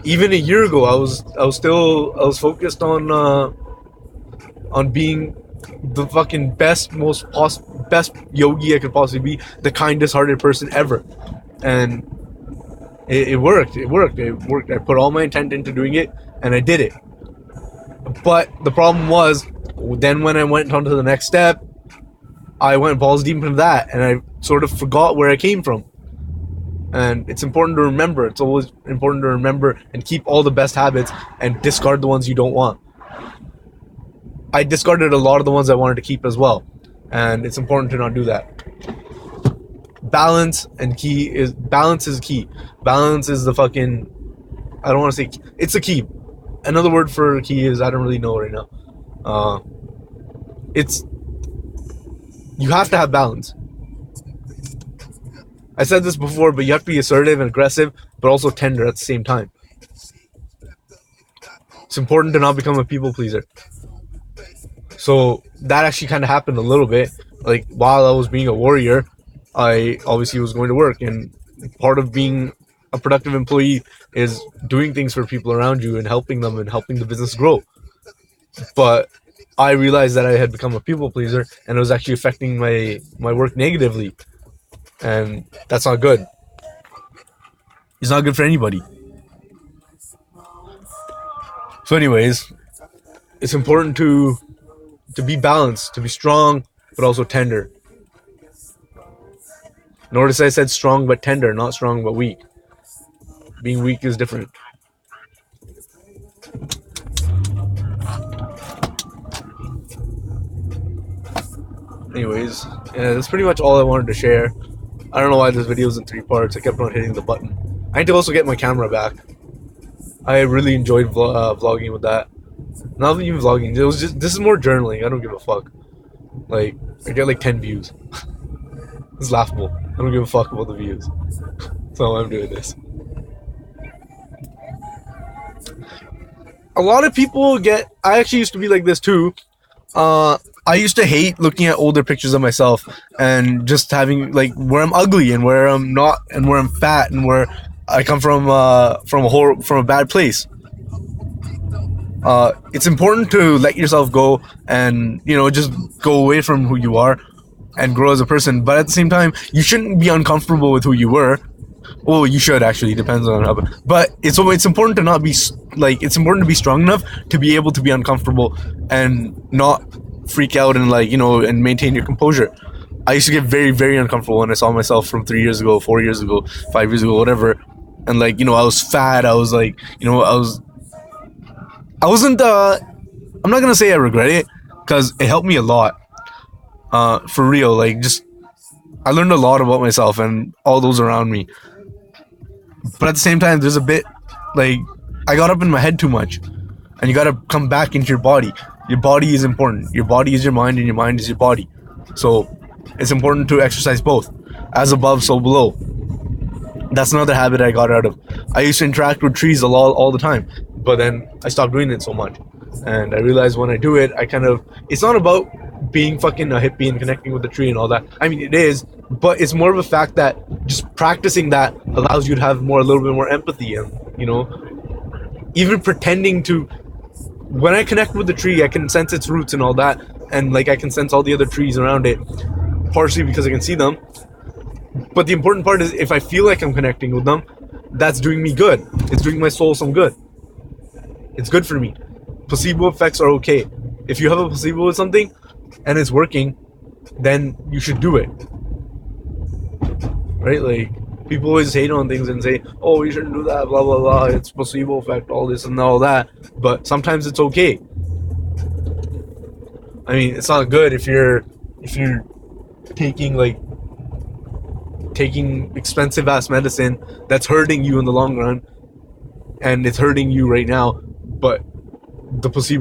even a year ago, I was focused on being the fucking best yogi I could possibly be, the kindest hearted person ever, and it worked. I put all my intent into doing it, and I did it. But the problem was, then when I went on to the next step, I went balls deep into that, and I sort of forgot where I came from. And it's important to remember. It's always important to remember and keep all the best habits and discard the ones you don't want. I discarded a lot of the ones I wanted to keep as well, and it's important to not do that. Balance is key. Balance is the fucking, I don't want to say, it's a key. Another word for key is, I don't really know right now. You have to have balance. I said this before, but you have to be assertive and aggressive, but also tender at the same time. It's important to not become a people pleaser. So that actually kind of happened a little bit. Like, while I was being a warrior, I obviously was going to work, and part of being a productive employee is doing things for people around you and helping them and helping the business grow. But I realized that I had become a people pleaser, and it was actually affecting my work negatively. And that's not good. It's not good for anybody. So anyways, it's important to be balanced, to be strong, but also tender. Notice I said strong but tender, not strong but weak. Being weak is different. Anyways, yeah, that's pretty much all I wanted to share. I don't know why this video is in 3 parts. I kept on hitting the button. I need to also get my camera back. I really enjoyed vlogging with that. Not even vlogging. This is more journaling. I don't give a fuck. Like, I get like 10 views. It's laughable. I don't give a fuck about the views. So I'm doing this. A lot of people I actually used to be like this too. I used to hate looking at older pictures of myself and just having, like, where I'm ugly and where I'm not and where I'm fat and where I come from a bad place. It's important to let yourself go and, just go away from who you are and grow as a person. But at the same time, you shouldn't be uncomfortable with who you were. Well, you should actually, depends on how. But it's important to not be it's important to be strong enough to be able to be uncomfortable and not freak out and and maintain your composure. I used to get very, very uncomfortable when I saw myself from 3 years ago, 4 years ago, 5 years ago, whatever. And I was fat. I was I wasn't. I'm not gonna say I regret it, because it helped me a lot. For real, I learned a lot about myself and all those around me. But at the same time, there's a bit I got up in my head too much, and you gotta come back into your body. Your body is important. Your body is your mind, and your mind is your body. So it's important to exercise both. As above, so below. That's another habit I got out of. I used to interact with trees all the time, but then I stopped doing it so much. And I realized when I do it, it's not about being fucking a hippie and connecting with the tree and all that. I mean, it is, but it's more of a fact that just practicing that allows you to have a little bit more empathy, and, even pretending to, when I connect with the tree, I can sense its roots and all that, and I can sense all the other trees around it, partially because I can see them. But the important part is, if I feel like I'm connecting with them, that's doing me good. It's doing my soul some good. It's good for me. Placebo effects are okay. If you have a placebo with something and it's working, then you should do it. Right? People always hate on things and say, oh, you shouldn't do that, blah, blah, blah. It's placebo effect, all this and all that. But sometimes it's okay. I mean, it's not good if you're taking expensive ass medicine that's hurting you in the long run, and it's hurting you right now, but the placebo